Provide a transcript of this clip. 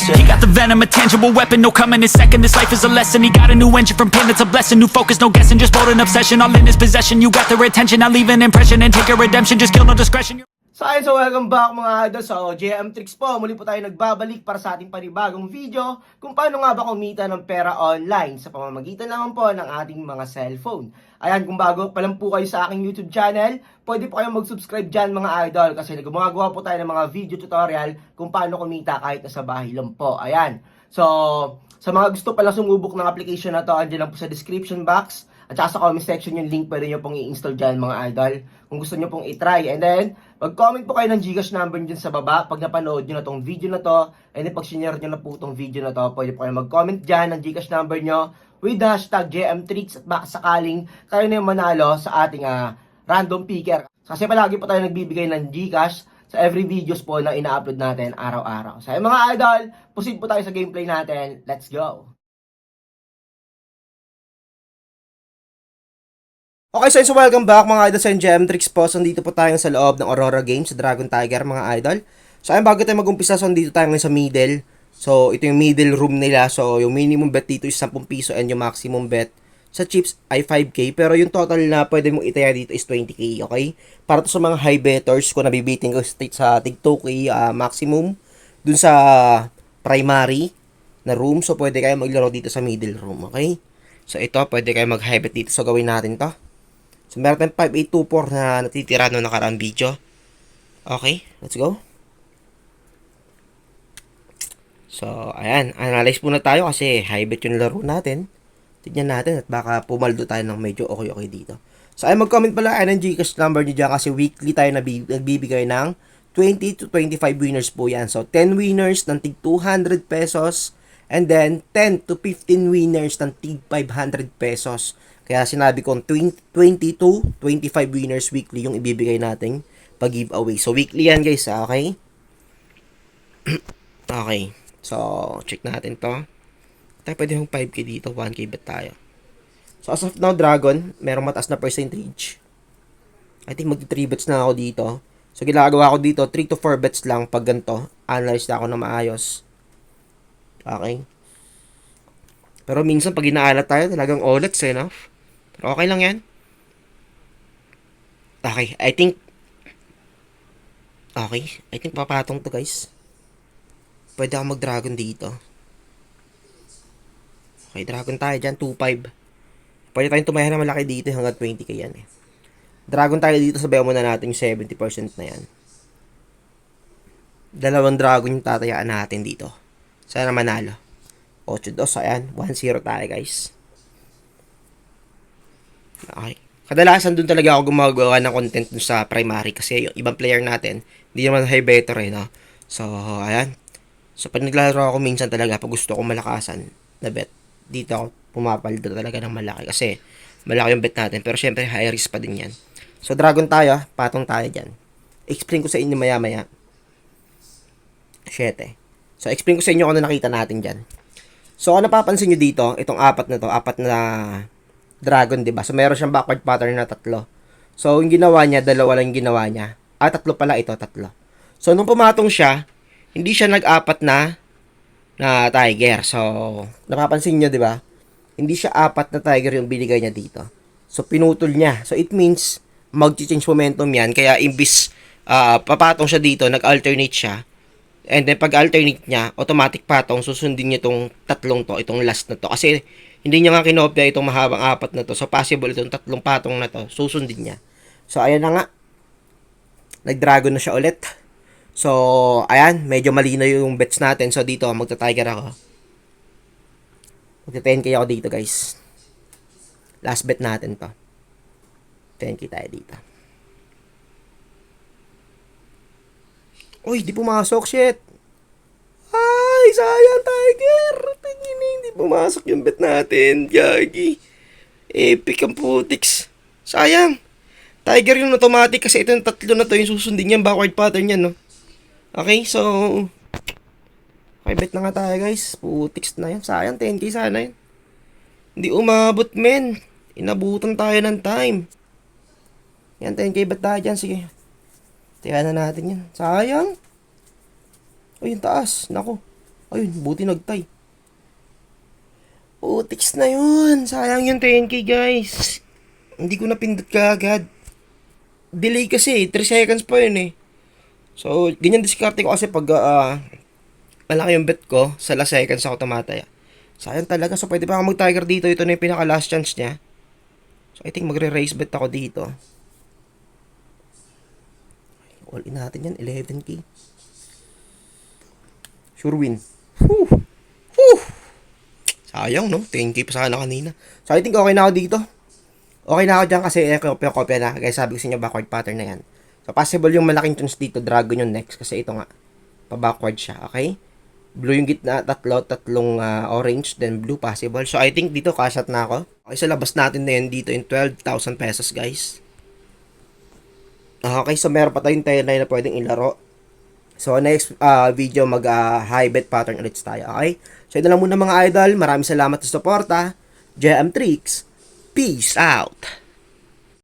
lesson. He got the venom, a tangible weapon, no coming in second. This life is a lesson. He got a new engine from pain, that's a blessing. New focus, no guessing, just bold and obsession. All in his possession, you got their attention. Now leave an impression and take your redemption. Just kill no discretion. So welcome back mga idol. So JM Tricks po, muli po tayo nagbabalik para sa ating panibagong video kung paano nga ba kumita ng pera online sa pamamagitan naman po ng ating mga cellphone. Ayan, kung bago pa lang po kayo sa aking YouTube channel, pwede po kayong mag-subscribe dyan mga idol kasi gumagawa po tayo ng mga video tutorial kung paano kumita kahit nasa bahay lang po. Ayan. So, sa mga gusto pala sumubok ng application na to, andyan lang po sa description box. At saka sa comment section yung link pwede nyo pong i-install dyan mga idol. Kung gusto nyo pong i-try. And then, mag-comment po kayo ng Gcash number nyo dyan sa baba pag napanood nyo na tong video na to. And then, pag sinare nyo na po tong video na to, pwede po kayo mag-comment dyan ng Gcash number nyo with hashtag JMTricks at baka sakaling kayo na yung manalo sa ating random picker. Kasi palagi po tayo nagbibigay ng Gcash sa every videos po na ina-upload natin araw-araw. So, mga idol, proceed po tayo sa gameplay natin. Let's go! Okay, so welcome back mga idol sa GM Tricks po. So, dito po tayo sa loob ng Aurora Games, sa Dragon Tiger mga idol. So, ayun, bago tayo mag-umpisa, so dito tayo ngayon sa middle. So, ito yung middle room nila. So, yung minimum bet dito is 10 piso and yung maximum bet sa chips ay 5k. Pero yung total na pwede mong itaya dito is 20k, okay? Para to sa mga high bettors, kung nabibiting ko sa tig 2k maximum, dun sa primary na room. So, pwede kayo maglaro dito sa middle room, okay? So, ito, pwede kayo mag-high bet dito. So, gawin natin to. So, meron tayong 5824 na natitira noong nakaraang video. Okay, let's go. So, ayan. Analyze muna tayo kasi high bet yung laro natin. Tignan natin at baka pumaldo tayo ng medyo okay dito. So, ayan, mag-comment pala ng Gcash number nyo dyan kasi weekly tayo nagbibigay ng 20 to 25 winners po yan. So, 10 winners ng tig 200 pesos and then 10 to 15 winners ng tig 500 pesos. Kaya sinabi kong 20 to 25 winners weekly yung ibibigay nating pag-giveaway. So, weekly yan guys, okay? Okay. So, check natin to. Tayo pwede yung 5k dito, 1k bet tayo. So, as of now, Dragon, merong mataas na percentage. I think mag-3 bets na ako dito. So, ginagawa ko dito, 3 to 4 bets lang pag ganito. Analyze na ako na maayos. Okay. Pero minsan, pag inaalat tayo, talagang olets no? Okay lang yan. Okay, I think papatong to guys. Pwede ako mag-dragon dito. Okay, dragon tayo dyan, 2.5. Pwede tayong tumayan na malaki dito hanggang 20k yan eh. Dragon tayo dito, sabayan muna natin yung 70% na yan. Dalawang dragon yung tatayaan natin dito. Sana manalo. 8-2, ayan. 1-0 tayo guys. Okay. Kadalasan dun talaga ako gumagawa ng content dun sa primary kasi yung ibang player natin, hindi naman high better no? So, ayan. So, pag naglaro ako minsan talaga, pag gusto ko malakasan na bet, dito ako pumapaldo talaga ng malaki kasi malaki yung bet natin. Pero syempre, high risk pa din yan. So, dragon tayo, patong tayo dyan. Explain ko sa inyo maya-maya. 7. So, explain ko sa inyo kung ano nakita natin dyan. So, kung napapansin nyo dito, itong apat na dragon, diba? So, meron siyang backward pattern na 3. So, yung ginawa niya, 2 lang yung ginawa niya. 3 pala ito, 3. So, nung pumatong siya, hindi siya nag-apat na tiger. So, napapansin nyo, diba? Hindi siya 4 na tiger yung binigay niya dito. So, pinutol niya. So, it means, mag-change momentum yan. Kaya, imbis papatong siya dito, nag-alternate siya. And then, pag-alternate niya, automatic patong, susundin niya itong 3 to, itong last na to. Kasi, hindi niya nga kinopya itong mahabang 4 na to. So, possible itong 3 patong na to. Susundin niya. So, ayan na nga. Nag-dragon na siya ulit. So, ayan. Medyo malinaw yung bets natin. So, dito, magta-tiger ako. Magta-10k ako dito, guys. Last bet natin to. 10k tayo dito. Uy, di pumasok. Shit. Ay, sayang, tiger. Tingin, hindi pumasok yung bet natin. Gagi. Epic ang putiks. Sayang. Tiger yung automatic kasi ito yung 3 na to yung susundin niya. Backward pattern yan, no? Okay, so... Okay, bet na nga tayo, guys. Putiks na yan. Sayang, 10k sana yun. Hindi umabot, men. Inabutan tayo ng time. Yan, 10k bet tayo dyan. Sige. Tiyan na natin yan. Sayang. Uy, yung taas. Naku. Ayun, buti nagtay. Utix na yun. Sayang yung 10k guys. Hindi ko napindot kaagad. Delay kasi, 3 seconds pa yun eh. So, ganyan diskarte ko kasi pag malaki yung bet ko, sa last seconds ako tumataya. Sayang talaga. So, pwede pa ako mag-tiger dito. Ito na yung pinaka last chance niya. So, I think magre-raise bet ako dito. All in natin yan. 11k. Sure win. Whew. Whew. Sayang, no? 10k pa sana kanina. So, I think okay na ako dito. Okay na ako dyan kasi kopya na. Guys, sabi ko sa inyo, backward pattern na yan. So, possible yung malaking chance dito. Dragon yung next. Kasi ito nga. Pa-backward siya. Okay? Blue yung gitna. Tatlong orange. Then blue possible. So, I think dito cash out na ako. Okay, so labas natin na yan dito in 12,000 pesos, guys. Okay, so meron pa tayong tayo na pwedeng ilaro. So, next video, mag-high bet pattern ulit tayo, okay? So, ito lang muna mga idol. Maraming salamat sa suporta. JM Tricks. Peace out!